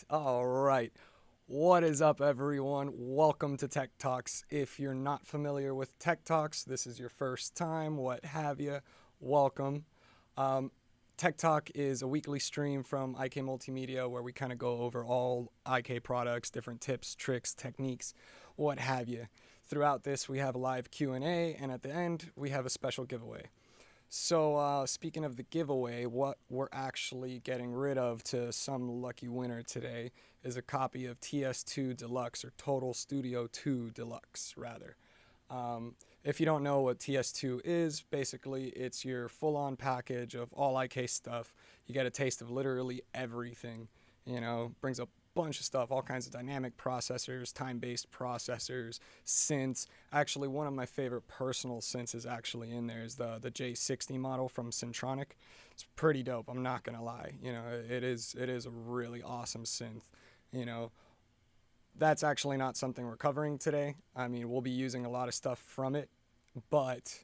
All right. What is up, everyone? Welcome to Tech Talks. If you're not familiar with Tech Talks, this is your first time, what have you, welcome. Tech Talk is a weekly stream from IK Multimedia where we kind of go over all IK products, different tips, tricks, techniques, what have you. Throughout this, we have a live Q&A, and at the end, we have a special giveaway. So speaking of the giveaway, what we're actually getting rid of to some lucky winner today is a copy of TS2 Deluxe, or Total Studio 2 Deluxe, rather. If you don't know what TS2 is, basically it's your full-on package of all IK stuff. You get a taste of literally everything, brings a bunch of stuff, all kinds of dynamic processors, time-based processors, synths. Actually, one of my favorite personal synths is actually in there is the J60 model from Syntronic. It's pretty dope, I'm not gonna lie. It is a really awesome synth. That's actually not something we're covering today. I mean, we'll be using a lot of stuff from it, but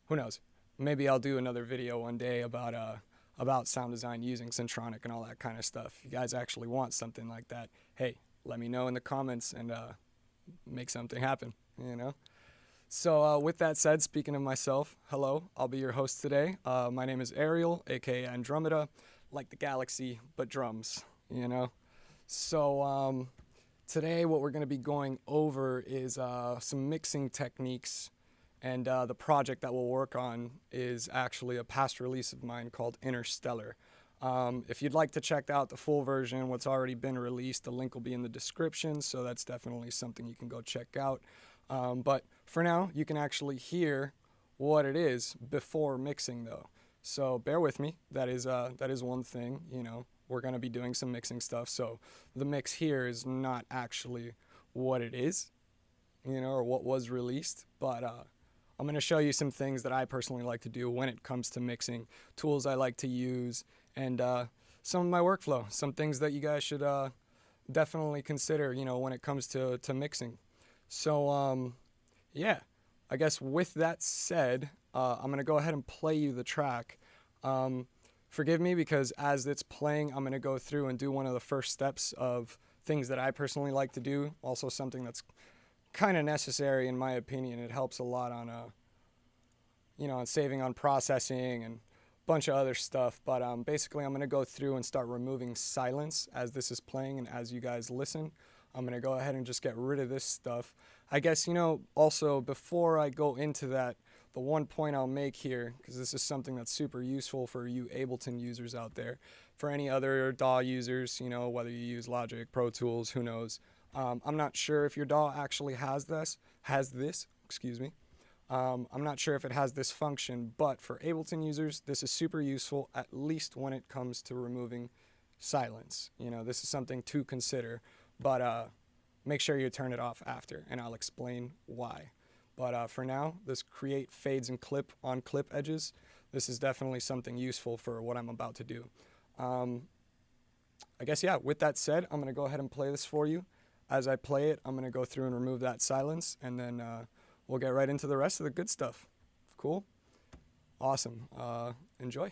who knows? Maybe I'll do another video one day about sound design using Syntronic and all that kind of stuff. If you guys actually want something like that, hey, let me know in the comments and make something happen, So with that said, speaking of myself, hello, I'll be your host today. My name is Ariel, aka Andrumeda, like the galaxy, but drums, So today what we're going to be going over is some mixing techniques. And the project that we'll work on is actually a past release of mine called Interstellar. If you'd like to check out the full version, what's already been released, the link will be in the description, so that's definitely something you can go check out. But for now, you can actually hear what it is before mixing, though. So bear with me. That is one thing. We're going to be doing some mixing stuff, so the mix here is not actually what it is, or what was released, but I'm going to show you some things that I personally like to do when it comes to mixing, tools I like to use, and some of my workflow, some things that you guys should definitely consider, when it comes to mixing. So, yeah, I guess with that said, I'm going to go ahead and play you the track. Forgive me because as it's playing, I'm going to go through and do one of the first steps of things that I personally like to do, also something that's kind of necessary in my opinion. It helps a lot on on saving on processing and a bunch of other stuff, but basically I'm going to go through and start removing silence as this is playing, and as you guys listen I'm going to go ahead and just get rid of this stuff. I guess also before I go into that, the one point I'll make here, because this is something that's super useful for you Ableton users out there, for any other DAW users, whether you use Logic, Pro Tools, who knows. I'm not sure if your DAW actually has this, I'm not sure if it has this function, but for Ableton users, this is super useful, at least when it comes to removing silence. This is something to consider, but make sure you turn it off after, and I'll explain why. But for now, this create fades and clip on clip edges. This is definitely something useful for what I'm about to do. I guess, yeah, with that said, I'm going to go ahead and play this for you. As I play it, I'm going to go through and remove that silence, and then we'll get right into the rest of the good stuff. Cool? Awesome. Enjoy.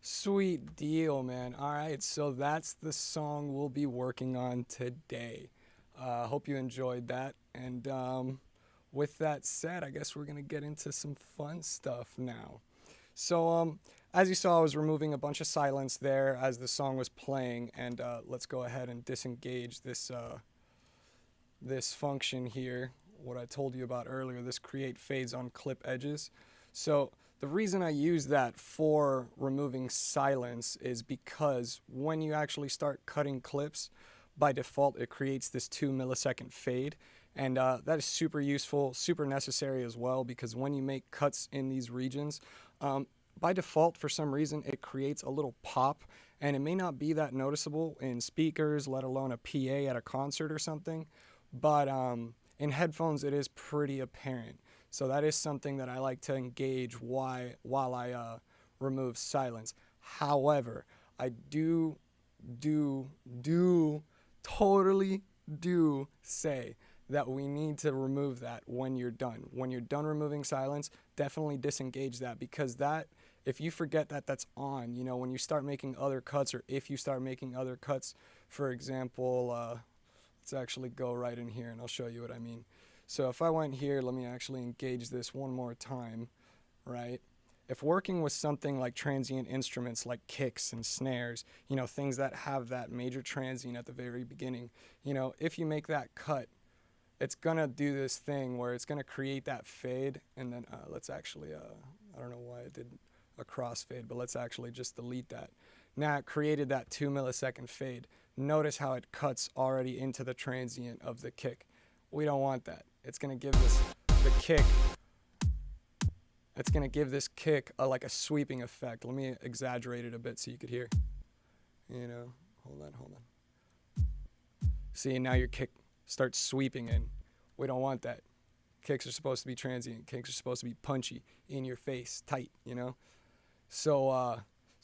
Sweet deal, man. All right, so that's the song we'll be working on today. Hope you enjoyed that. And with that said, I guess we're going to get into some fun stuff now. So, as you saw, I was removing a bunch of silence there as the song was playing. And let's go ahead and disengage this function here, what I told you about earlier, this create fades on clip edges. So the reason I use that for removing silence is because when you actually start cutting clips, by default it creates this 2 millisecond fade. And that is super useful, super necessary as well, because when you make cuts in these regions, by default, for some reason, it creates a little pop, and it may not be that noticeable in speakers, let alone a PA at a concert or something. But in headphones, it is pretty apparent. So that is something that I like to engage while I remove silence. However, I totally do say that we need to remove that when you're done. When you're done removing silence, definitely disengage that, because that, if you forget that that's on, when you start making other cuts, or if you start making other cuts, for example, let's actually go right in here and I'll show you what I mean. So if I went here, let me actually engage this one more time, right? If working with something like transient instruments like kicks and snares, things that have that major transient at the very beginning, if you make that cut, it's gonna do this thing where it's gonna create that fade, and then let's actually, I don't know why it did a crossfade, but let's actually just delete that. Now it created that 2 millisecond fade. Notice how it cuts already into the transient of the kick. We don't want that. It's gonna give the kick, it's gonna give this kick like a sweeping effect. Let me exaggerate it a bit so you could hear. Hold on. See, now your kick starts sweeping in. We don't want that. Kicks are supposed to be transient. Kicks are supposed to be punchy, in your face, tight, So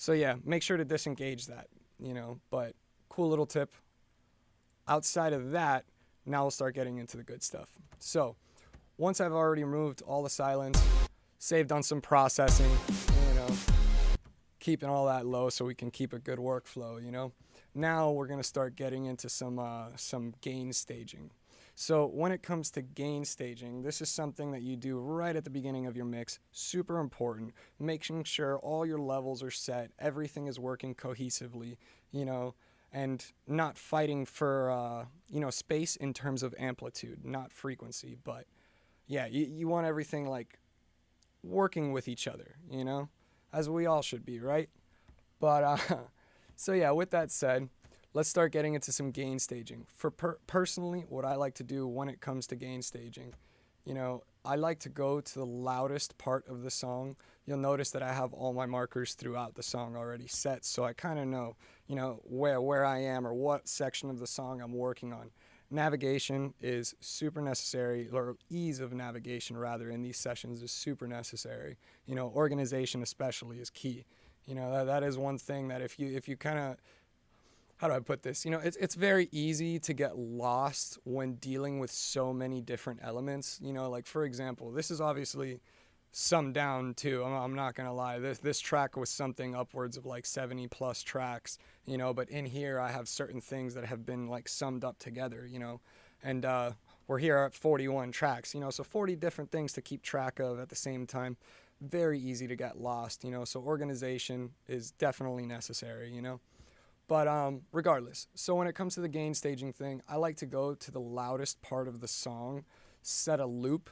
yeah, make sure to disengage that, but cool little tip. Outside of that, now we'll start getting into the good stuff. So once I've already removed all the silence, saved on some processing, keeping all that low so we can keep a good workflow, Now we're going to start getting into some gain staging. So when it comes to gain staging, this is something that you do right at the beginning of your mix. Super important. Making sure all your levels are set, everything is working cohesively, and not fighting for, space in terms of amplitude, not frequency. But yeah, you want everything like working with each other, as we all should be, right? But so yeah, with that said, let's start getting into some gain staging. For personally, what I like to do when it comes to gain staging, I like to go to the loudest part of the song. You'll notice that I have all my markers throughout the song already set, so I kind of know, where I am or what section of the song I'm working on. Navigation is super necessary, or ease of navigation rather, in these sessions is super necessary. Organization especially is key. That is one thing that if you kind of, how do I put this? It's very easy to get lost when dealing with so many different elements. Like for example, this is obviously summed down to, I'm not gonna lie, this track was something upwards of like 70 plus tracks, but in here I have certain things that have been like summed up together, and we're here at 41 tracks, so 40 different things to keep track of at the same time. Very easy to get lost, so organization is definitely necessary, But regardless, so when it comes to the gain staging thing, I like to go to the loudest part of the song, set a loop.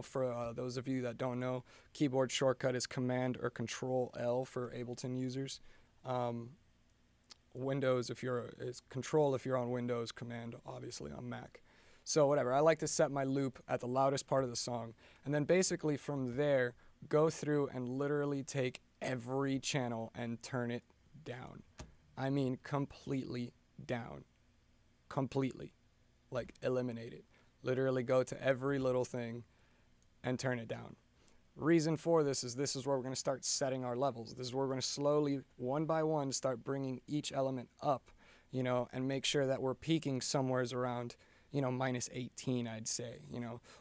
For those of you that don't know, keyboard shortcut is Command or Control L for Ableton users. Windows is Control if you're on Windows, Command obviously on Mac. So whatever, I like to set my loop at the loudest part of the song, and then basically from there go through and literally take every channel and turn it down. I mean completely down. Completely. Like eliminate it. Literally go to every little thing and turn it down. Reason for this is where we're going to start setting our levels. This is where we're going to slowly, one by one, start bringing each element up, and make sure that we're peaking somewheres around, minus 18, I'd say.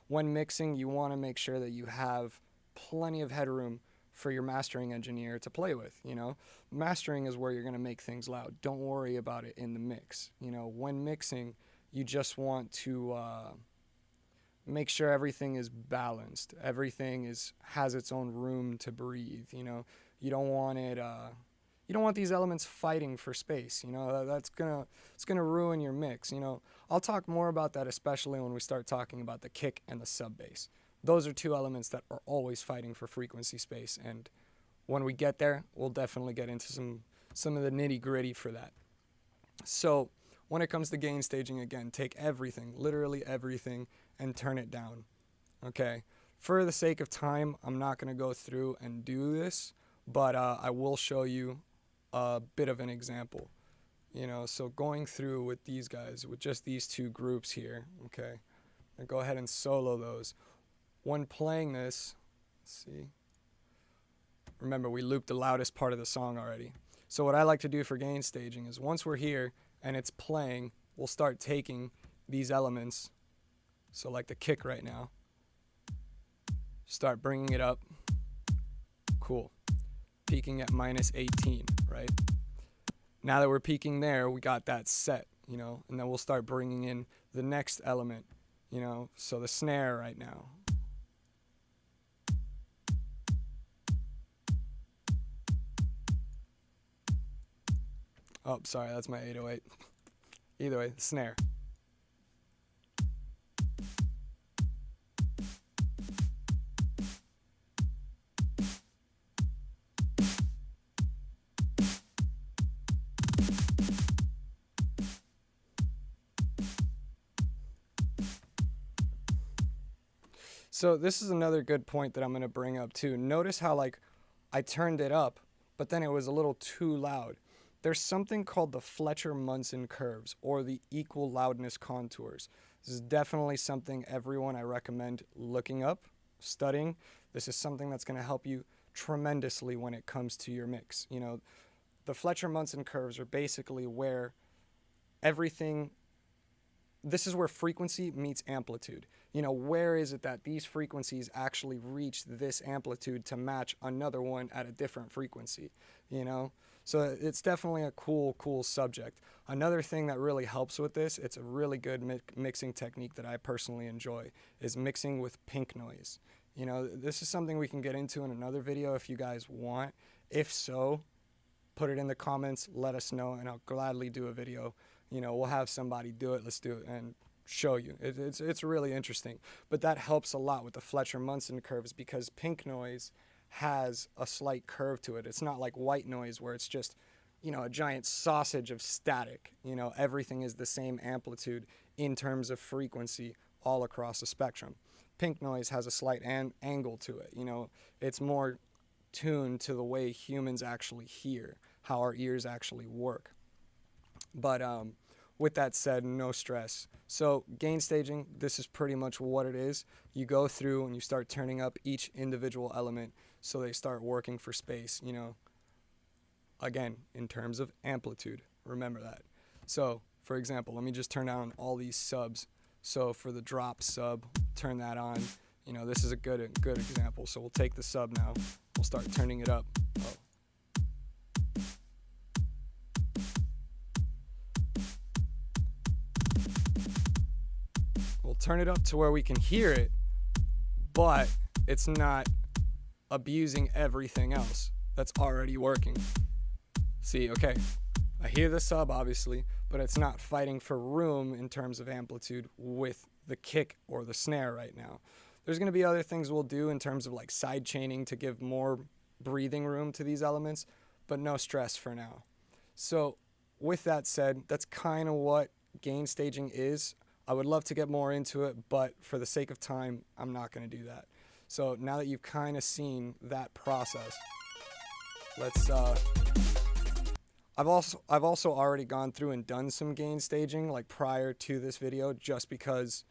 When mixing, you want to make sure that you have plenty of headroom for your mastering engineer to play with. You know, mastering is where you're going to make things loud. Don't worry about it in the mix. You know, when mixing, you just want to make sure everything is balanced. Everything has its own room to breathe. You know, you don't want it. You don't want these elements fighting for space. You know, it's gonna ruin your mix. You know, I'll talk more about that, especially when we start talking about the kick and the sub bass. Those are two elements that are always fighting for frequency space, and when we get there, we'll definitely get into some of the nitty gritty for that. So when it comes to gain staging, again, take everything, literally everything, and turn it down. Okay. For the sake of time, I'm not gonna go through and do this, but I will show you a bit of an example. You know, so going through with these guys, with just these two groups here, okay, and go ahead and solo those. When playing this, let's see, remember we looped the loudest part of the song already. So what I like to do for gain staging is once we're here and it's playing, we'll start taking these elements, so like the kick right now, start bringing it up, cool, peaking at -18, right? Now that we're peaking there, we got that set, you know, and then we'll start bringing in the next element, you know, so the snare right now. Oh, sorry, that's my 808. Either way, the snare. So this is another good point that I'm going to bring up too. Notice how like I turned it up, but then it was a little too loud. There's something called the Fletcher-Munson curves, or the equal loudness contours. This is definitely something everyone I recommend looking up, studying. This is something that's going to help you tremendously when it comes to your mix. You know, the Fletcher-Munson curves are basically where this is where frequency meets amplitude. You know, where is it that these frequencies actually reach this amplitude to match another one at a different frequency, you know? So it's definitely a cool subject. Another thing that really helps with this, it's a really good mixing technique that I personally enjoy, is mixing with pink noise. You know, this is something we can get into in another video if you guys want. If so, put it in the comments, let us know, and I'll gladly do a video. You know, we'll have somebody do it, let's do it, and show you. It's really interesting. But that helps a lot with the Fletcher-Munson curves, because pink noise has a slight curve to it. It's not like white noise where it's just, you know, a giant sausage of static. You know, everything is the same amplitude in terms of frequency all across the spectrum. Pink noise has a slight angle to it. You know, it's more tuned to the way humans actually hear, how our ears actually work. But with that said, no stress. So gain staging, this is pretty much what it is. You go through and you start turning up each individual element so they start working for space, you know. Again, in terms of amplitude, remember that. So, for example, let me just turn on all these subs. So for the drop sub, turn that on. You know, this is a good example. So we'll take the sub now. We'll start turning it up. Oh. We'll turn it up to where we can hear it, but it's not abusing everything else that's already working. See, okay, I hear the sub obviously, but it's not fighting for room in terms of amplitude with the kick or the snare right now. There's going to be other things we'll do in terms of like side chaining to give more breathing room to these elements, but no stress for now. So with that said, that's kind of what gain staging is. I would love to get more into it, but for the sake of time, I'm not going to do that. So now that you've kind of seen that process, let's I've also already gone through and done some gain staging like prior to this video, just because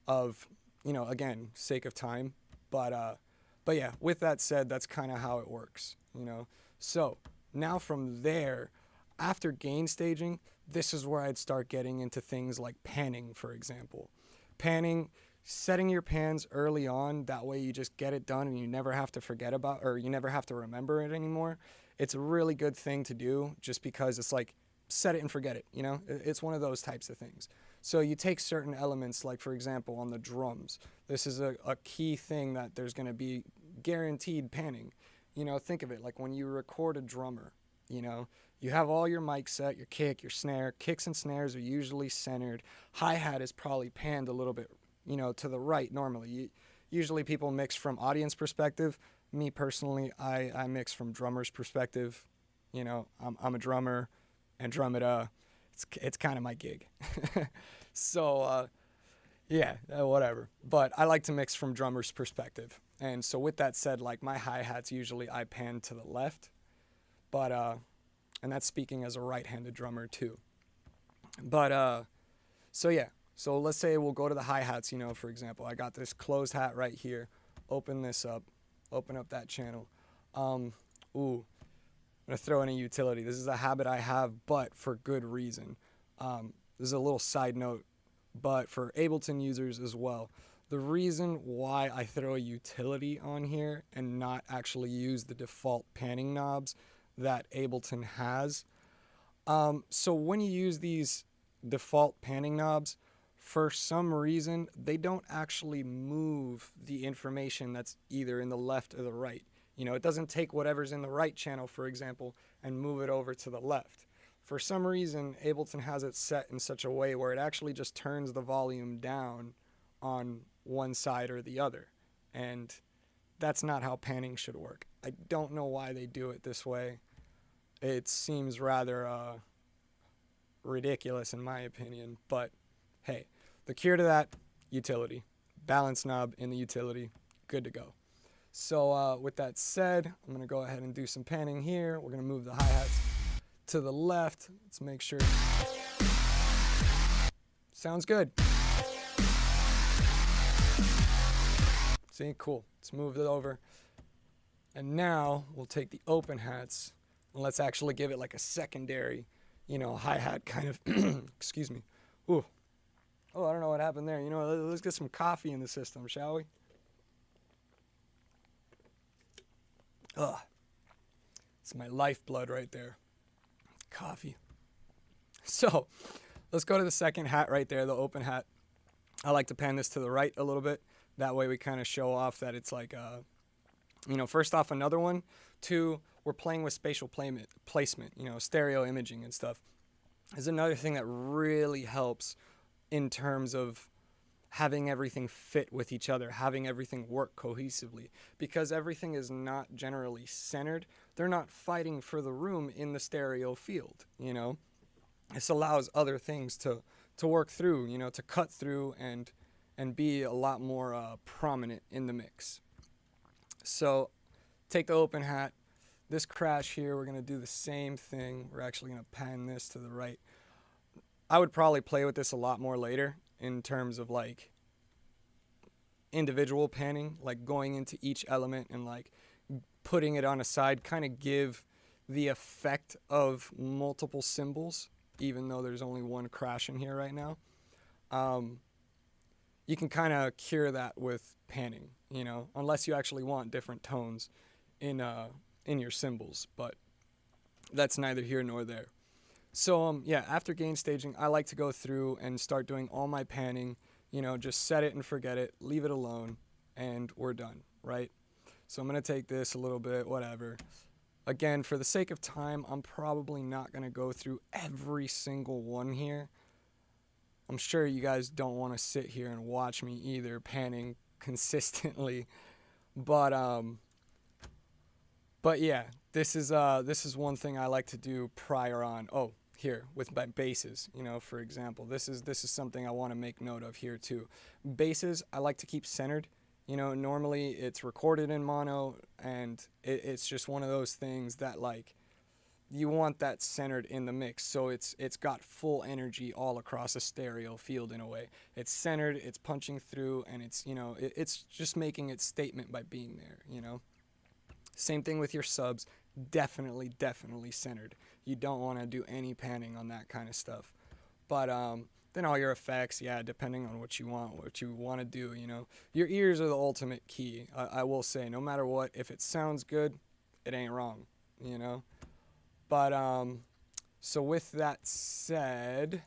of, you know, again, sake of time. But yeah, with that said, that's kind of how it works, you know. So now from there, after gain staging, this is where I'd start getting into things like panning, for example. Panning, setting your pans early on, that way you just get it done and you never have to forget about, or you never have to remember it anymore. It's a really good thing to do, just because it's like set it and forget it, you know? It's one of those types of things. So you take certain elements, like for example on the drums, this is a key thing that there's going to be guaranteed panning. You know, think of it like when you record a drummer, you know, you have all your mic set, your kick, your snare. Kicks and snares are usually centered. Hi-hat is probably panned a little bit, you know, to the right normally. Usually people mix from audience perspective. Me personally, I mix from drummer's perspective. You know, I'm a drummer, Andrumeda, it's kind of my gig. So, yeah, whatever. But I like to mix from drummer's perspective. And so with that said, like my hi-hats usually I pan to the left. But, and that's speaking as a right-handed drummer too. But, so yeah. So let's say we'll go to the hi-hats, you know, for example. I got this closed hat right here. Open this up. Open up that channel. I'm going to throw in a utility. This is a habit I have, but for good reason. This is a little side note, but for Ableton users as well. The reason why I throw a utility on here and not actually use the default panning knobs that Ableton has. So when you use these default panning knobs, for some reason, they don't actually move the information that's either in the left or the right. You know, it doesn't take whatever's in the right channel, for example, and move it over to the left. For some reason, Ableton has it set in such a way where it actually just turns the volume down on one side or the other. And that's not how panning should work. I don't know why they do it this way. It seems rather ridiculous in my opinion, but hey, the cure to that, utility. Balance knob in the utility, good to go. So with that said, I'm going to go ahead and do some panning here. We're going to move the hi-hats to the left. Let's make sure. Sounds good. See, cool. Let's move it over. And now we'll take the open hats and let's actually give it like a secondary, you know, hi-hat kind of, excuse me. Ooh. Oh, I don't know what happened there. You know, let's get some coffee in the system, shall we? Ugh. It's my lifeblood right there. Coffee. So, let's go to the second hat right there, the open hat. I like to pan this to the right a little bit. That way we kind of show off that it's like, you know, first off, another one. Two, we're playing with spatial placement, you know, stereo imaging and stuff. Is another thing that really helps in terms of having everything fit with each other, having everything work cohesively, because everything is not generally centered. They're not fighting for the room in the stereo field, you know. This allows other things to work through, you know, to cut through and be a lot more prominent in the mix. So take the open hat. This crash here, we're going to do the same thing. We're actually going to pan this to the right. I would probably play with this a lot more later in terms of like individual panning, like going into each element and like putting it on a side, kind of give the effect of multiple cymbals, even though there's only one crash in here right now. You can kind of cure that with panning, you know, unless you actually want different tones in your cymbals, but that's neither here nor there. So, yeah, after gain staging, I like to go through and start doing all my panning, you know, just set it and forget it, leave it alone, and we're done, right? So I'm going to take this a little bit, whatever. Again, for the sake of time, I'm probably not going to go through every single one here. I'm sure you guys don't want to sit here and watch me either panning consistently, but yeah, this is one thing I like to do prior on. Oh, here with my basses, you know, for example, this is something I want to make note of here too. Basses I like to keep centered. You know, normally it's recorded in mono, and it's just one of those things that like you want that centered in the mix, so it's got full energy all across a stereo field in a way. It's centered, it's punching through, and it's, you know, it's just making its statement by being there, you know. Same thing with your subs, definitely centered. You don't want to do any panning on that kind of stuff. But Then all your effects, yeah, depending on what you want to do, you know. Your ears are the ultimate key. I will say, no matter what, if it sounds good, it ain't wrong, you know. But so with that said,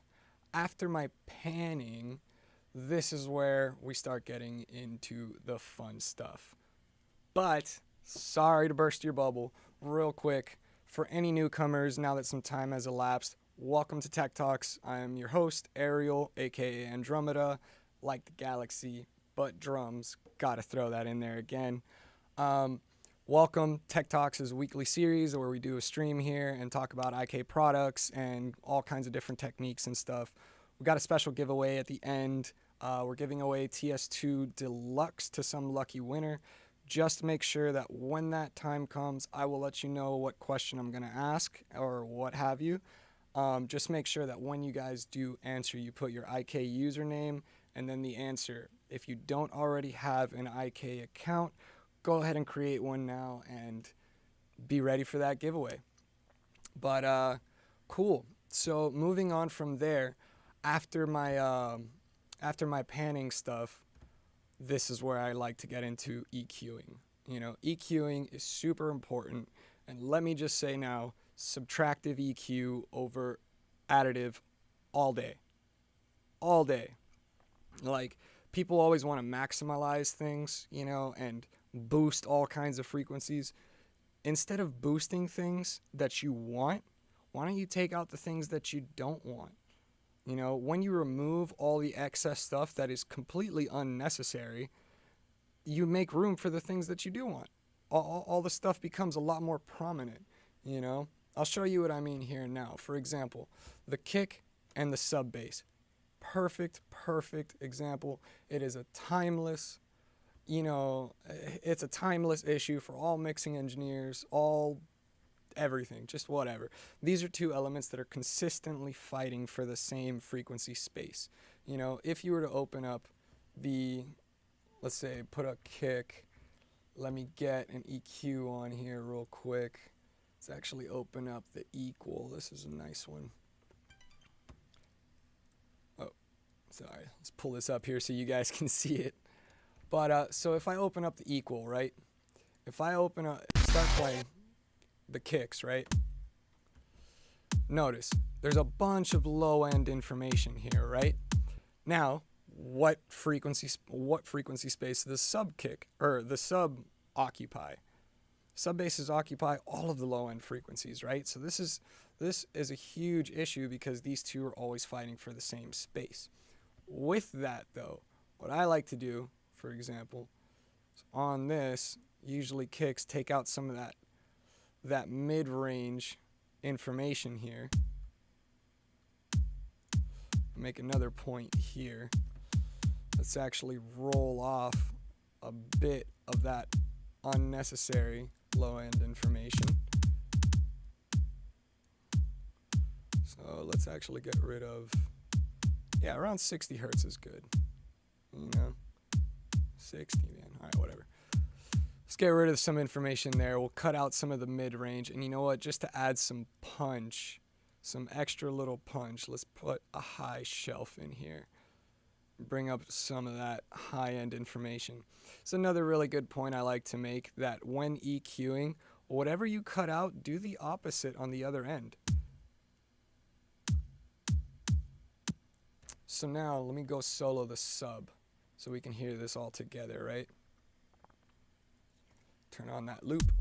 after my panning, this is where we start getting into the fun stuff. But sorry to burst your bubble real quick. For any newcomers, now that some time has elapsed, welcome to Tech Talks. I am your host, Ariel, aka Andrumeda, like the galaxy, but drums. Gotta throw that in there again. Welcome. Tech Talks is a weekly series where we do a stream here and talk about IK products and all kinds of different techniques and stuff. We got a special giveaway at the end. We're giving away TS2 Deluxe to some lucky winner. Just make sure that when that time comes, I will let you know what question I'm going to ask or what have you. Just make sure that when you guys do answer, you put your IK username and then the answer. If you don't already have an IK account, go ahead and create one now and be ready for that giveaway. But cool. So moving on from there, after my panning stuff, this is where I like to get into EQing. You know, EQing is super important. And let me just say now, subtractive EQ over additive all day. All day. Like, people always want to maximize things, you know, and boost all kinds of frequencies. Instead of boosting things that you want, why don't you take out the things that you don't want? You know, when you remove all the excess stuff that is completely unnecessary, you make room for the things that you do want. All the stuff becomes a lot more prominent, you know. I'll show you what I mean here and now. For example, the kick and the sub bass. Perfect example. It is a timeless, you know, it's a timeless issue for all mixing engineers, all everything, just whatever. These are two elements that are consistently fighting for the same frequency space. You know, if you were to open up let's say, put a kick, let me get an EQ on here real quick. Let's actually open up the equal. This is a nice one. Oh, sorry. Let's pull this up here so you guys can see it. But so if I open up the equal, right? If I start playing the kicks, right? Notice there's a bunch of low-end information here, right? Now, what frequency space does the sub kick or the sub occupy? Sub basses occupy all of the low-end frequencies, right? So this is a huge issue because these two are always fighting for the same space. With that, though, what I like to do, for example, is on this, usually kicks take out some of that mid-range information here. Make another point here. Let's actually roll off a bit of that unnecessary low-end information. So let's actually get rid of, yeah, around 60 hertz is good. You know, 60, man. All right, whatever. Let's get rid of some information there. We'll cut out some of the mid-range. And you know what? Just to add some punch, some extra little punch, let's put a high shelf in here. Bring up some of that high-end information. It's another really good point I like to make, that when EQing, whatever you cut out, do the opposite on the other end. So now let me go solo the sub so we can hear this all together, right? Turn on that loop.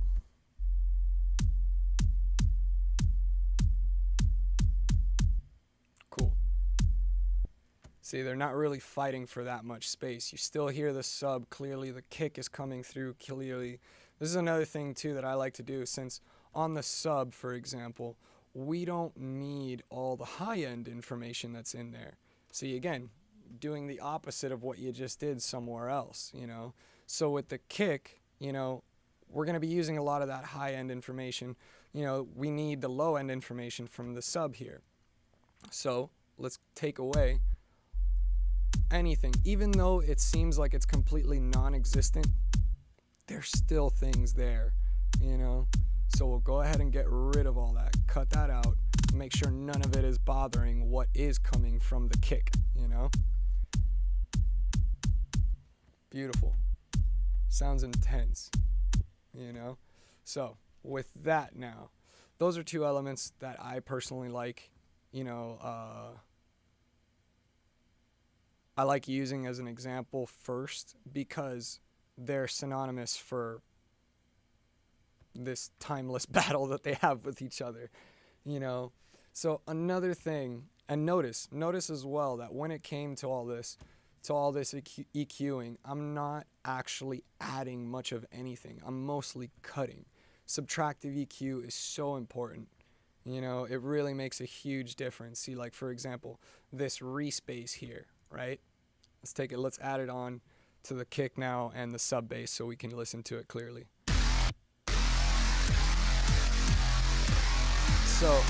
Cool. See, they're not really fighting for that much space. You still hear the sub clearly. The kick is coming through clearly. This is another thing, too, that I like to do, since on the sub, for example, we don't need all the high-end information that's in there. See, again, doing the opposite of what you just did somewhere else, you know. So with the kick, you know, we're going to be using a lot of that high-end information. You know, we need the low-end information from the sub here. So let's take away anything. Even though it seems like it's completely non-existent, there's still things there, you know. So we'll go ahead and get rid of all that, cut that out, make sure none of it is bothering what is coming from the kick, you know? Beautiful. Sounds intense, you know? So with that now, those are two elements that I personally like, you know, I like using as an example first because they're synonymous for this timeless battle that they have with each other, you know? So another thing, and notice as well that when it came to all this EQing, I'm not actually adding much of anything. I'm mostly cutting. Subtractive EQ is so important. You know, it really makes a huge difference. See, like for example, this respace here, right? Let's add it on to the kick now and the sub bass so we can listen to it clearly. So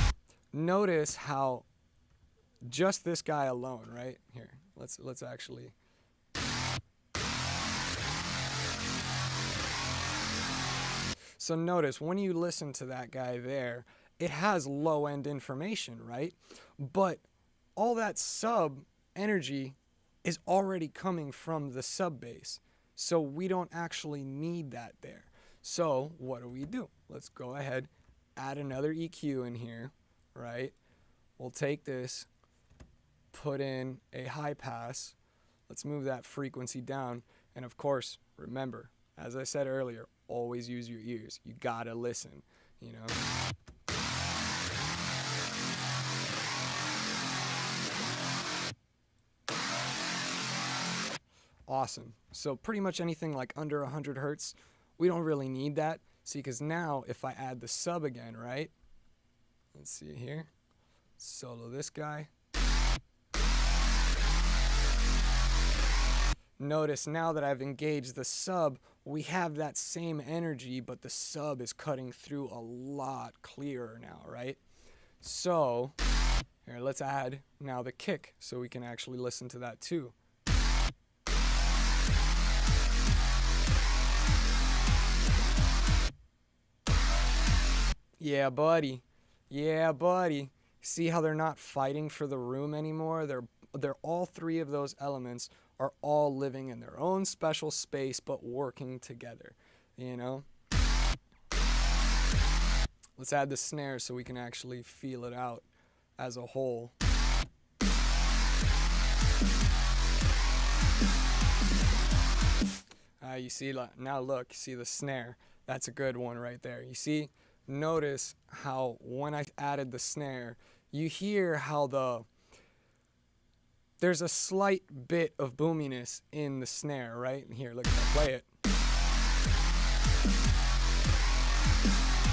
notice how just this guy alone, right? Here, let's actually. So notice when you listen to that guy there, it has low end information, right? But all that sub energy is already coming from the sub bass. So we don't actually need that there. So what do? Let's go ahead, add another EQ in here, right? We'll take this, put in a high pass. Let's move that frequency down. And of course, remember, as I said earlier, always use your ears. You gotta listen, you know? Awesome. So pretty much anything like under 100 hertz, we don't really need that. See, because now if I add the sub again, right? Let's see here. Solo this guy. Notice now that I've engaged the sub, we have that same energy, but the sub is cutting through a lot clearer now, right? So, here, let's add now the kick so we can actually listen to that too. Yeah, buddy. Yeah, buddy. See how they're not fighting for the room anymore? They're all three of those elements are all living in their own special space but working together, you know? Let's add the snare so we can actually feel it out as a whole. You see, now look, see the snare. That's a good one right there. You see, notice how when I added the snare, you hear how there's a slight bit of boominess in the snare, right? Here, look, if I play it.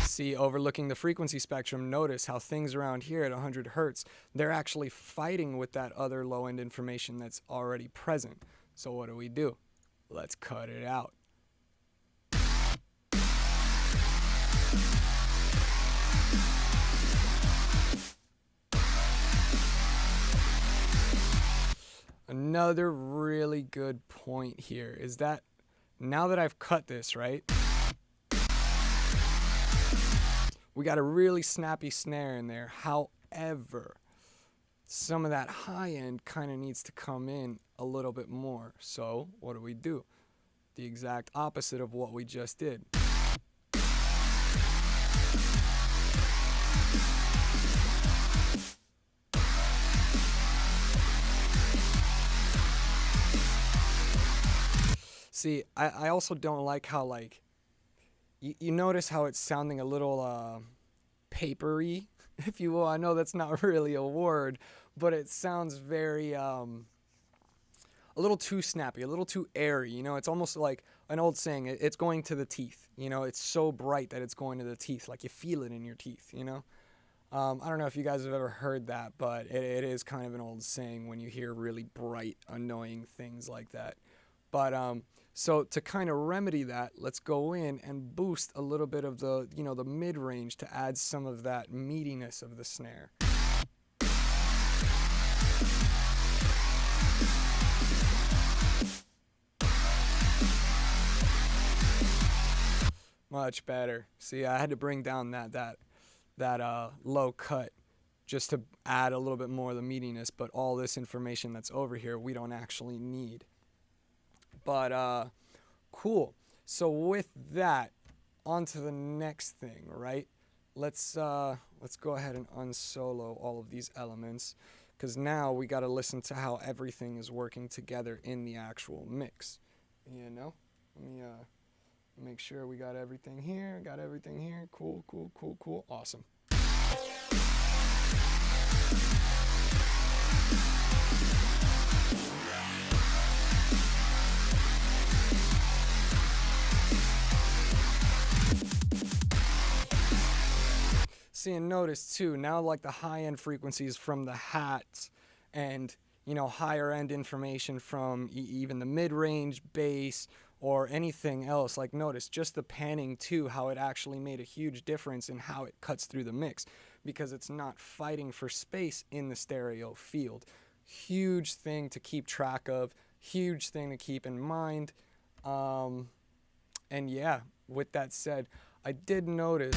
See, overlooking the frequency spectrum, notice how things around here at 100 hertz, they're actually fighting with that other low-end information that's already present. So what do? Let's cut it out. Another really good point here is that now that I've cut this, right? We got a really snappy snare in there. However, some of that high end kind of needs to come in a little bit more. So what do? The exact opposite of what we just did. See, I also don't like how, like, you notice how it's sounding a little papery, if you will. I know that's not really a word, but it sounds very, a little too snappy, a little too airy, you know? It's almost like an old saying, it's going to the teeth, you know? It's so bright that it's going to the teeth, like you feel it in your teeth, you know? I don't know if you guys have ever heard that, but it is kind of an old saying when you hear really bright, annoying things like that. But, so to kind of remedy that, let's go in and boost a little bit of the, you know, the mid-range to add some of that meatiness of the snare. Much better. See, I had to bring down that low cut just to add a little bit more of the meatiness, but all this information that's over here we don't actually need. But cool. So with that, on to the next thing, right? Let's go ahead and unsolo all of these elements, because now we got to listen to how everything is working together in the actual mix. You know, let me make sure we got everything here. Got everything here. Cool, cool, cool, cool. Awesome. See, and notice too, now like the high-end frequencies from the hats and, you know, higher-end information from even the mid-range bass or anything else, like notice just the panning too, how it actually made a huge difference in how it cuts through the mix, because it's not fighting for space in the stereo field. Huge thing to keep track of, huge thing to keep in mind. And yeah, with that said, I did notice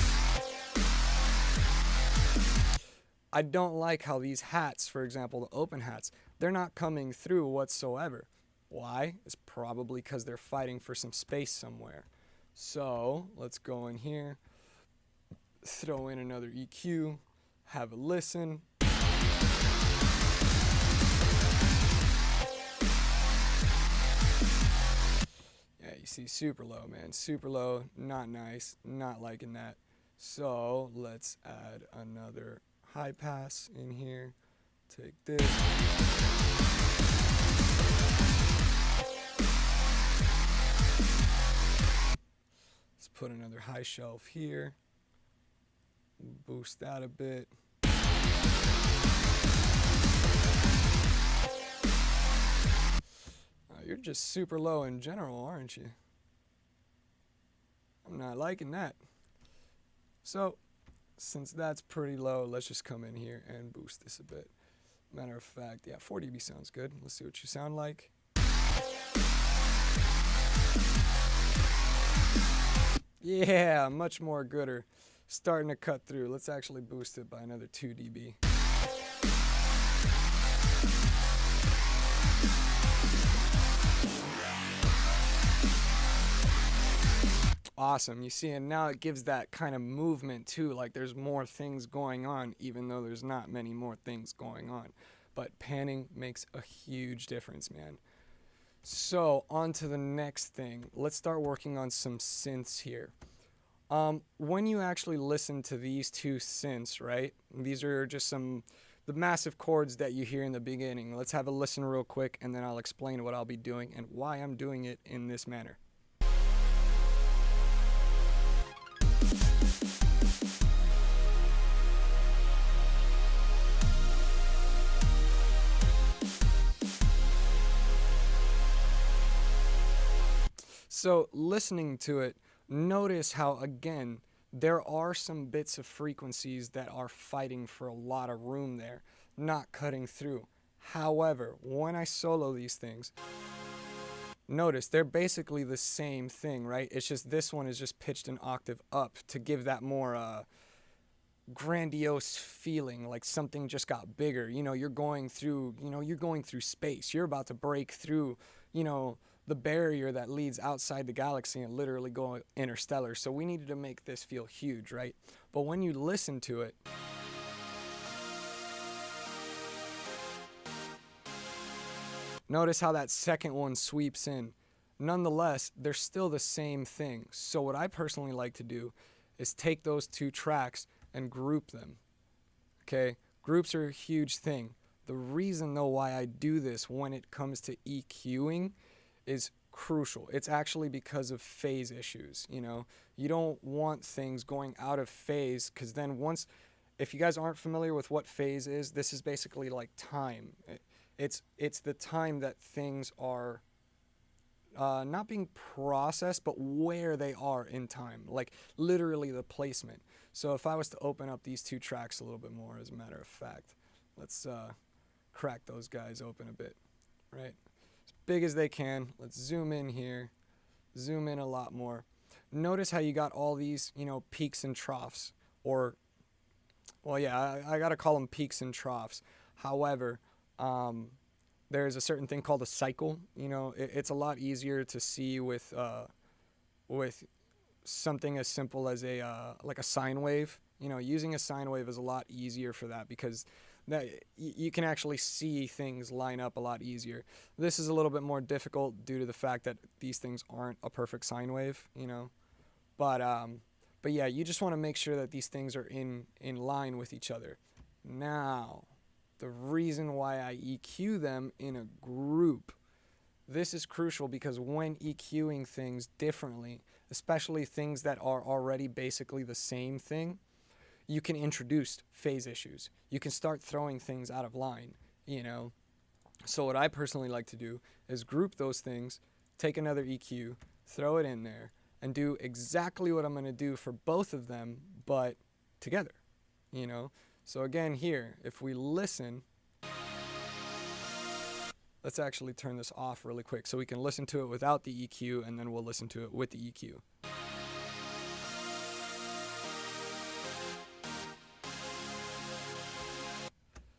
I don't like how these hats, for example, the open hats, they're not coming through whatsoever. Why? It's probably because they're fighting for some space somewhere. So let's go in here, throw in another EQ, have a listen. Yeah, you see, super low, man. Super low, not nice, not liking that. So let's add another high pass in here. Take this. Let's put another high shelf here. Boost that a bit. You're just super low in general, aren't you? I'm not liking that. So, since that's pretty low, let's just come in here and boost this a bit. Matter of fact, yeah, 4 dB sounds good. Let's see what you sound like. Yeah, much more gooder. Starting to cut through. Let's actually boost it by another 2 dB. Awesome. You see, and now it gives that kind of movement too, like there's more things going on, even though there's not many more things going on. But panning makes a huge difference, man. So on to the next thing. Let's start working on some synths here. When you actually listen to these two synths, right? These are just the massive chords that you hear in the beginning. Let's have a listen real quick, and then I'll explain what I'll be doing and why I'm doing it in this manner. So listening to it, notice how, again, there are some bits of frequencies that are fighting for a lot of room there, not cutting through. However, when I solo these things, notice they're basically the same thing, right? It's just this one is just pitched an octave up to give that more grandiose feeling, like something just got bigger. You know, you're going through space. You're about to break through, the barrier that leads outside the galaxy and literally go interstellar. So we needed to make this feel huge, right? But when you listen to it, notice how that second one sweeps in. Nonetheless, they're still the same thing. So what I personally like to do is take those two tracks and group them. Okay? Groups are a huge thing. The reason though why I do this when it comes to EQing is crucial. It's actually because of phase issues. You don't want things going out of phase, because then if you guys aren't familiar with what phase is, this is basically like time. It's the time that things are not being processed, but where they are in time, like literally the placement. So if I was to open up these two tracks a little bit more, as a matter of fact, let's crack those guys open a bit, right? Big as they can. Let's zoom in here, zoom in a lot more. notice how you got all these, peaks and troughs, or, well, yeah, I gotta call them peaks and troughs. However, there's a certain thing called a cycle. It's a lot easier to see with something as simple as like a sine wave. Using a sine wave is a lot easier for that, because you can actually see things line up a lot easier. This is a little bit more difficult due to the fact that these things aren't a perfect sine wave, But yeah, you just want to make sure that these things are in line with each other. Now, the reason why I EQ them in a group. This is crucial because when EQing things differently, especially things that are already basically the same thing, you can introduce phase issues. You can start throwing things out of line, So what I personally like to do is group those things, take another EQ, throw it in there, and do exactly what I'm going to do for both of them, but together, So again here, if we listen, let's actually turn this off really quick so we can listen to it without the EQ, and then we'll listen to it with the EQ.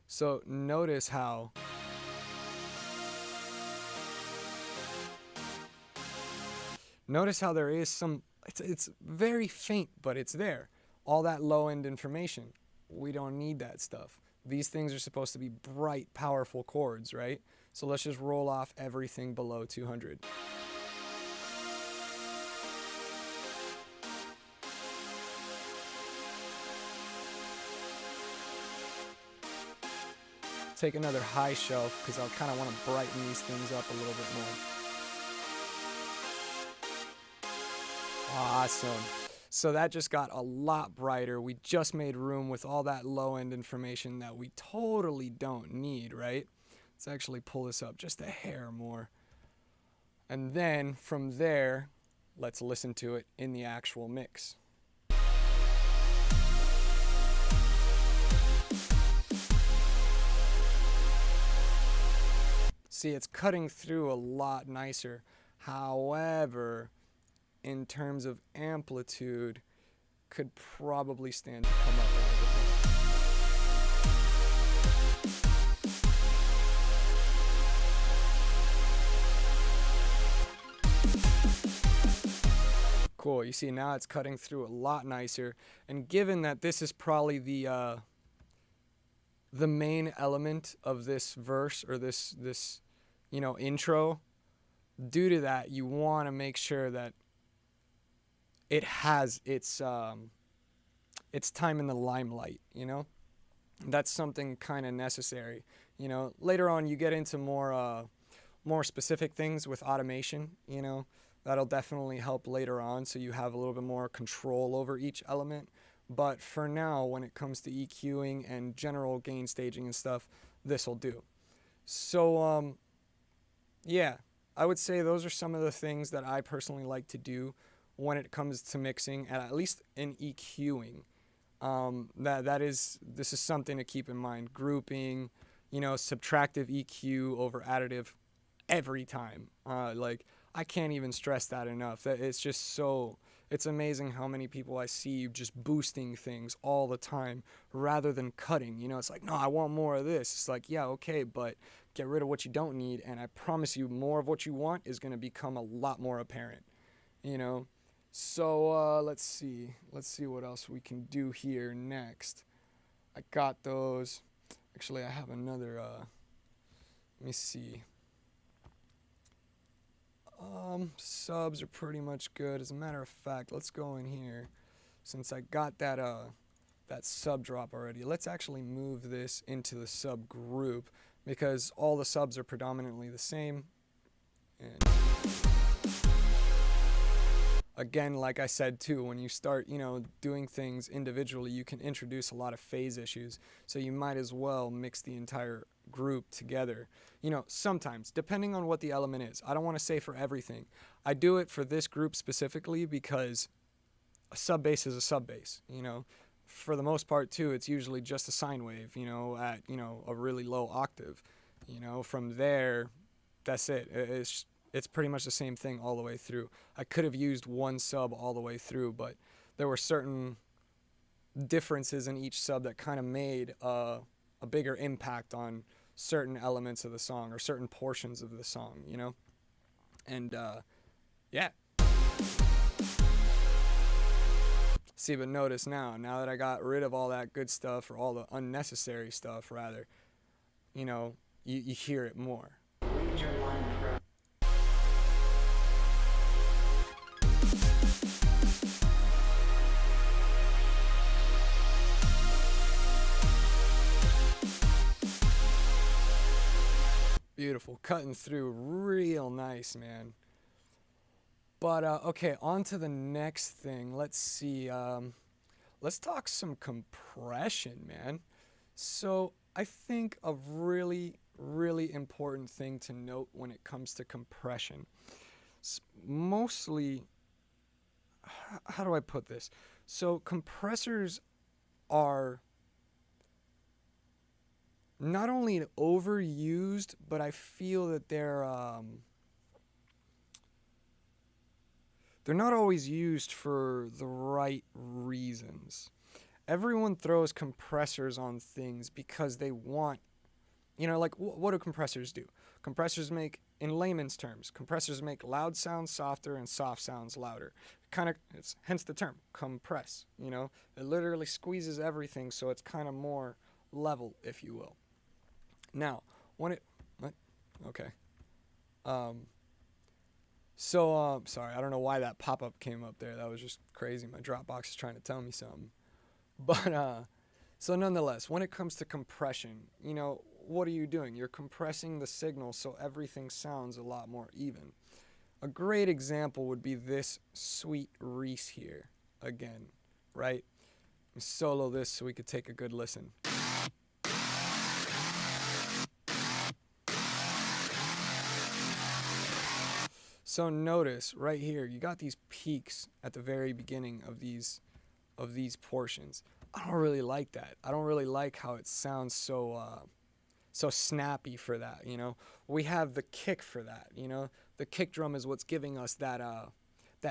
So notice how there is some, it's very faint, but it's there. All that low-end information, we don't need that stuff. These things are supposed to be bright, powerful chords, right? So let's just roll off everything below 200. Take another high shelf because I kind of want to brighten these things up a little bit more. Awesome. So that just got a lot brighter. We just made room with all that low-end information that we totally don't need, right? Let's actually pull this up just a hair more. And then from there, let's listen to it in the actual mix. See, it's cutting through a lot nicer. However, in terms of amplitude, could probably stand to come up a little bit more. Cool, you see now it's cutting through a lot nicer. And given that this is probably the main element of this verse, or this intro, due to that, you want to make sure that it has its time in the limelight, That's something kind of necessary. Later on you get into more specific things with automation, That'll definitely help later on, so you have a little bit more control over each element. But for now, when it comes to EQing and general gain staging and stuff, this will do. So, yeah, I would say those are some of the things that I personally like to do when it comes to mixing, and at least in EQing. This is something to keep in mind. Grouping, subtractive EQ over additive every time. I can't even stress that enough. It's just so, it's amazing how many people I see just boosting things all the time rather than cutting. It's like, no, I want more of this. It's like, yeah, okay, but get rid of what you don't need, and I promise you more of what you want is going to become a lot more apparent, So let's see what else we can do here next. I got those. Actually, I have another, let me see. Subs are pretty much good. As a matter of fact, let's go in here. Since I got that sub drop already, let's actually move this into the sub group, because all the subs are predominantly the same. And again, like I said too, when you start, doing things individually, you can introduce a lot of phase issues. So you might as well mix the entire group together. Sometimes, depending on what the element is. I don't want to say for everything. I do it for this group specifically because a sub bass is a sub bass, For the most part too, it's usually just a sine wave, at, a really low octave. From there, that's it. It's it's pretty much the same thing all the way through. I could have used one sub all the way through, but there were certain differences in each sub that kind of made a bigger impact on certain elements of the song or certain portions of the song, you know? And yeah. See, but notice now that I got rid of all that good stuff, or all the unnecessary stuff rather, you know, you hear it more. Read your line, bro. Beautiful, cutting through real nice, man. But okay, on to the next thing. Let's see. Let's talk some compression, man. So I think a really, really important thing to note when it comes to compression, mostly, how do I put this? So compressors are not only overused, but I feel that they're not always used for the right reasons. Everyone throws compressors on things because they want, you know, like what do compressors do? Compressors make, in layman's terms, compressors make loud sounds softer and soft sounds louder. It's hence the term, compress, you know? It literally squeezes everything so it's kind of more level, if you will. Now, okay. Sorry, I don't know why that pop-up came up there. That was just crazy. My Dropbox is trying to tell me something. But, so nonetheless, when it comes to compression, you know, what are you doing? You're compressing the signal so everything sounds a lot more even. A great example would be this sweet Reese here, again, right? Solo this so we could take a good listen. So notice right here, you got these peaks at the very beginning of these portions. I don't really like that. I don't really like how it sounds so snappy for that, you know. We have the kick for that, you know. The kick drum is what's giving us that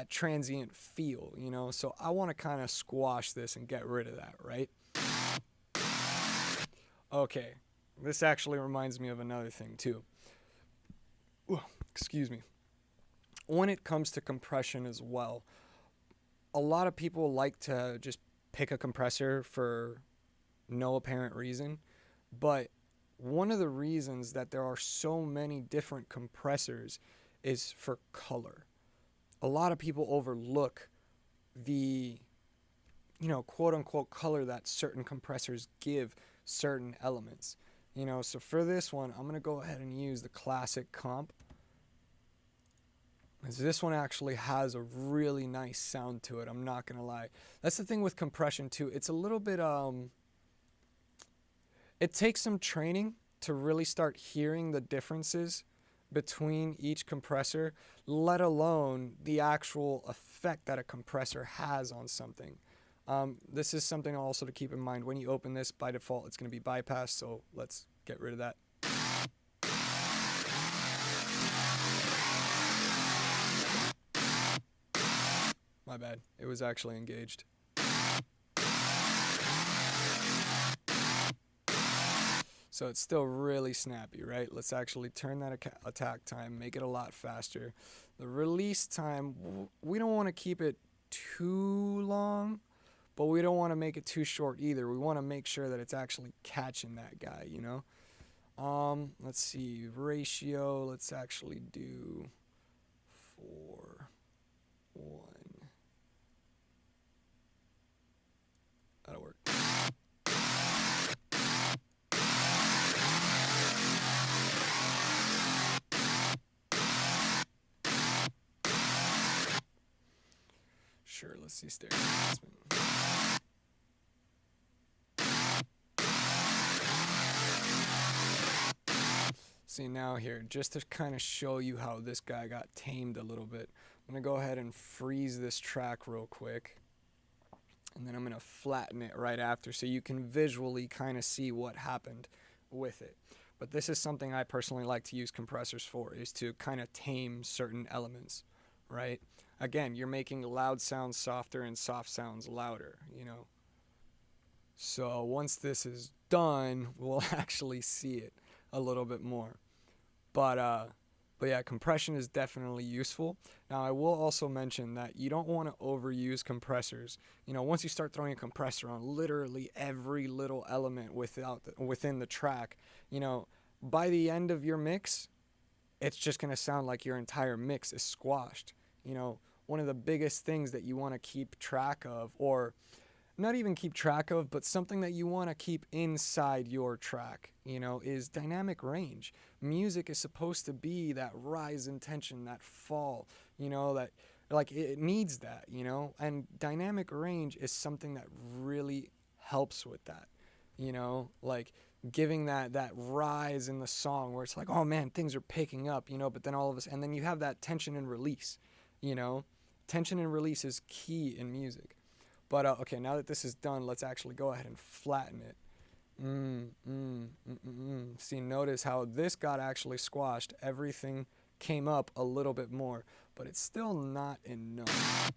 transient feel, you know. So I want to kind of squash this and get rid of that, right? Okay, this actually reminds me of another thing too. Ooh, excuse me. When it comes to compression as well, a lot of people like to just pick a compressor for no apparent reason, but one of the reasons that there are so many different compressors is for color. A lot of people overlook the, you know, quote unquote color that certain compressors give certain elements. You know, so for this one, I'm going to go ahead and use the classic comp. This one actually has a really nice sound to it, I'm not going to lie. That's the thing with compression too. It's a little bit, it takes some training to really start hearing the differences between each compressor, let alone the actual effect that a compressor has on something. This is something also to keep in mind. When you open this, by default, it's going to be bypassed, so let's get rid of that. My bad. It was actually engaged. So it's still really snappy, right? Let's actually turn that attack time, make it a lot faster. The release time, we don't want to keep it too long, but we don't want to make it too short either. We want to make sure that it's actually catching that guy, you know? Let's see, ratio, let's actually do 4:1. That'll work. Sure, let's see stereo adjustment. See now here, just to kind of show you how this guy got tamed a little bit, I'm going to go ahead and freeze this track real quick. And then I'm going to flatten it right after so you can visually kind of see what happened with it. But this is something I personally like to use compressors for, is to kind of tame certain elements, right? Again, you're making loud sounds softer and soft sounds louder, you know. So once this is done, we'll actually see it a little bit more. But but yeah, compression is definitely useful. Now I will also mention that you don't want to overuse compressors. You know, once you start throwing a compressor on literally every little element within the track, you know, by the end of your mix, it's just going to sound like your entire mix is squashed. You know, one of the biggest things that you want to keep track of, or not even keep track of, but something that you want to keep inside your track, you know, is dynamic range. Music is supposed to be that rise in tension, that fall, you know, that like it needs that, you know, and dynamic range is something that really helps with that, you know, like giving that rise in the song where it's like, oh man, things are picking up, you know, but then all of us, and then you have that tension and release, you know, tension and release is key in music. But okay, now that this is done, let's actually go ahead and flatten it. See, notice how this got actually squashed. Everything came up a little bit more, but it's still not enough.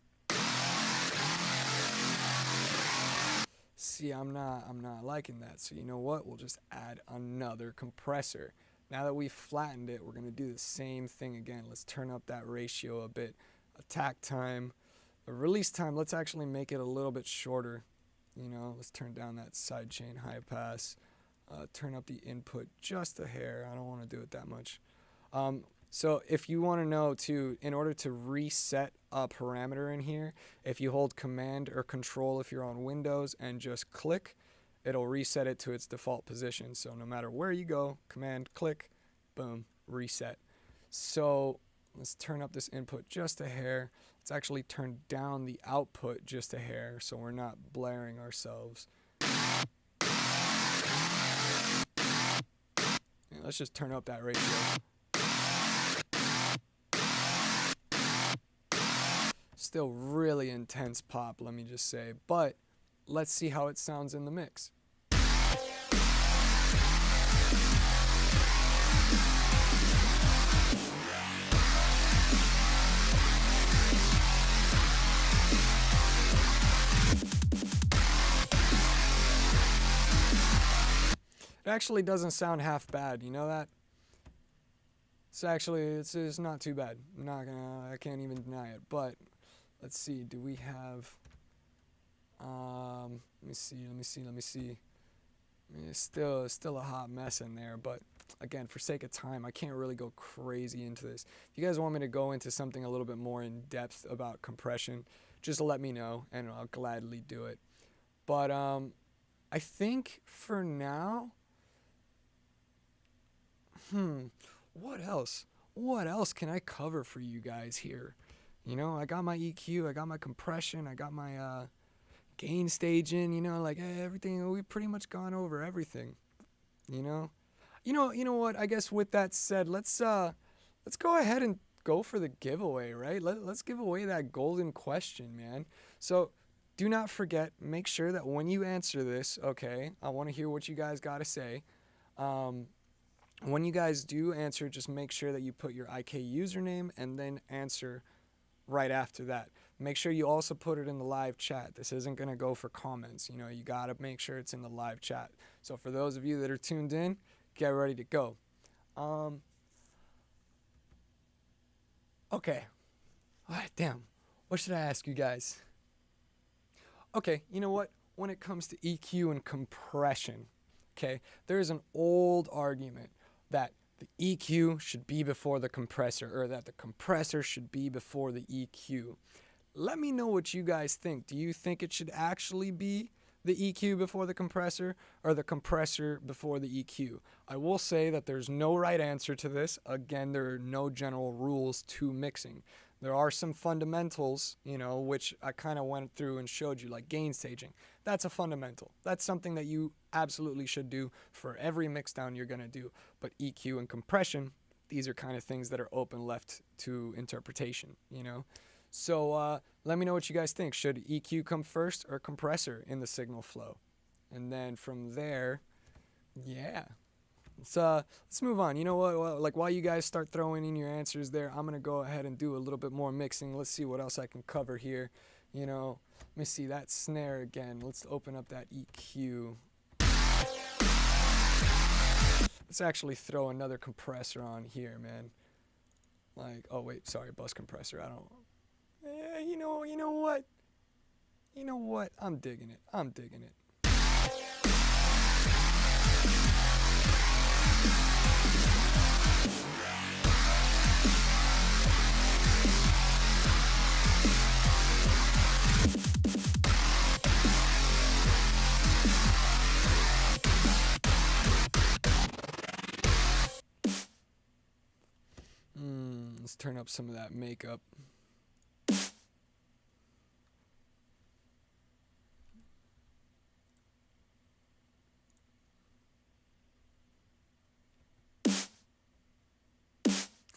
See, I'm not liking that. So you know what? We'll just add another compressor. Now that we've flattened it, we're gonna do the same thing again. Let's turn up that ratio a bit. Attack time. The release time, let's actually make it a little bit shorter. You know, let's turn down that sidechain high pass. Turn up the input just a hair. I don't want to do it that much. So if you want to know too, in order to reset a parameter in here, if you hold Command or Control if you're on Windows and just click, it'll reset it to its default position. So no matter where you go, Command, click, boom, reset. So let's turn up this input just a hair. Let's actually turn down the output just a hair so we're not blaring ourselves. Yeah, let's just turn up that ratio. Still really intense pop, let me just say, but let's see how it sounds in the mix. It actually doesn't sound half bad, you know that? It's not too bad. I can't even deny it. But let's see, do we have let me see. I mean, it's still a hot mess in there, but again, for sake of time, I can't really go crazy into this. If you guys want me to go into something a little bit more in depth about compression, just let me know and I'll gladly do it. But I think for now, what else? What else can I cover for you guys here? You know, I got my EQ, I got my compression, I got my gain staging, you know, like everything. We've pretty much gone over everything, you know. You know what? I guess with that said, let's go ahead and go for the giveaway, right? Let's give away that golden question, man. So do not forget, make sure that when you answer this, okay, I want to hear what you guys got to say. When you guys do answer, just make sure that you put your IK username and then answer right after that. Make sure you also put it in the live chat. This isn't going to go for comments. You know, you got to make sure it's in the live chat. So for those of you that are tuned in, get ready to go. Okay. All right, damn. What should I ask you guys? Okay, you know what? When it comes to EQ and compression, okay, there is an old argument that the EQ should be before the compressor, or that the compressor should be before the EQ. Let me know what you guys think. Do you think it should actually be the EQ before the compressor, or the compressor before the EQ? I will say that there's no right answer to this. Again, there are no general rules to mixing. There are some fundamentals, you know, which I kind of went through and showed you, like gain staging. That's a fundamental. That's something that you absolutely should do for every mixdown you're going to do. But EQ and compression, these are kind of things that are open left to interpretation, you know. So let me know what you guys think. Should EQ come first or compressor in the signal flow? And then from there, yeah, Let's move on. You know what? Well, like while you guys start throwing in your answers there, I'm gonna go ahead and do a little bit more mixing. Let's see what else I can cover here. You know, let me see that snare again. Let's open up that EQ. Let's actually throw another compressor on here, man. Like, oh wait, sorry, bus compressor. I don't. Yeah, you know what? You know what? I'm digging it. I'm digging it. Let's turn up some of that makeup.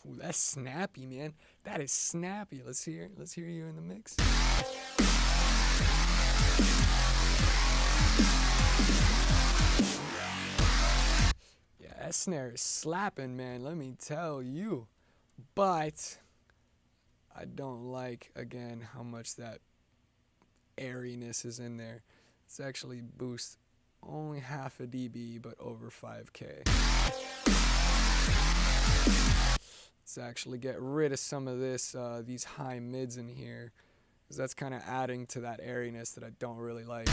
Ooh, that's snappy, man. That is snappy. Let's hear you in the mix. Yeah, that snare is slapping, man. Let me tell you. But I don't like, again, how much that airiness is in there. It's actually boost only half a dB, but over 5K. Let's actually get rid of some of this, these high mids in here, because that's kind of adding to that airiness that I don't really like.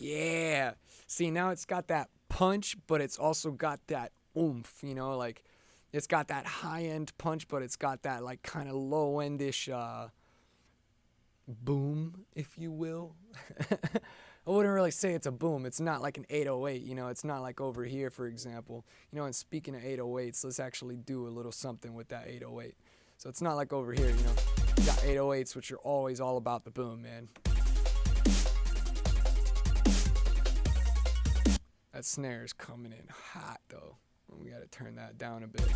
Yeah. See, now it's got that punch, but it's also got that oomph, you know, like it's got that high-end punch, but it's got that like kind of low-endish boom, if you will. I wouldn't really say it's a boom. It's not like an 808, you know, it's not like over here, for example. You know, and speaking of 808s, let's actually do a little something with that 808. So it's not like over here, you know. You got 808s, which are always all about the boom, man. That snare is coming in hot, though. We gotta turn that down a bit.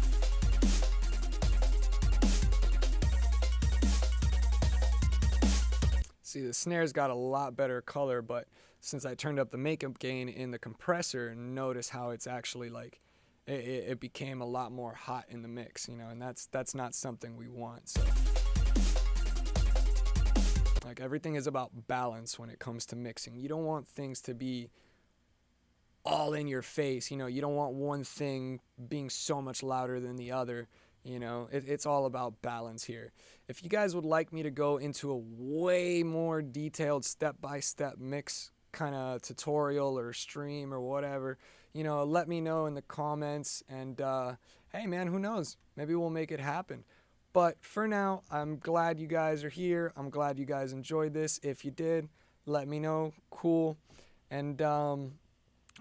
See, the snare's got a lot better color, but since I turned up the makeup gain in the compressor, notice how it's actually like, it became a lot more hot in the mix, you know, and that's not something we want, so. Like, everything is about balance when it comes to mixing. You don't want things to be all in your face, you know. You don't want one thing being so much louder than the other, you know. It's all about balance here. If you guys would like me to go into a way more detailed step-by-step mix kind of tutorial or stream or whatever, you know, let me know in the comments, and hey man, who knows, maybe we'll make it happen. But for now, I'm glad you guys are here. I'm glad you guys enjoyed this. If you did, let me know. Cool. And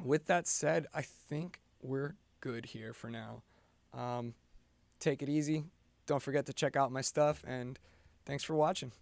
with that said, I think we're good here for now. Take it easy. Don't forget to check out my stuff, and thanks for watching.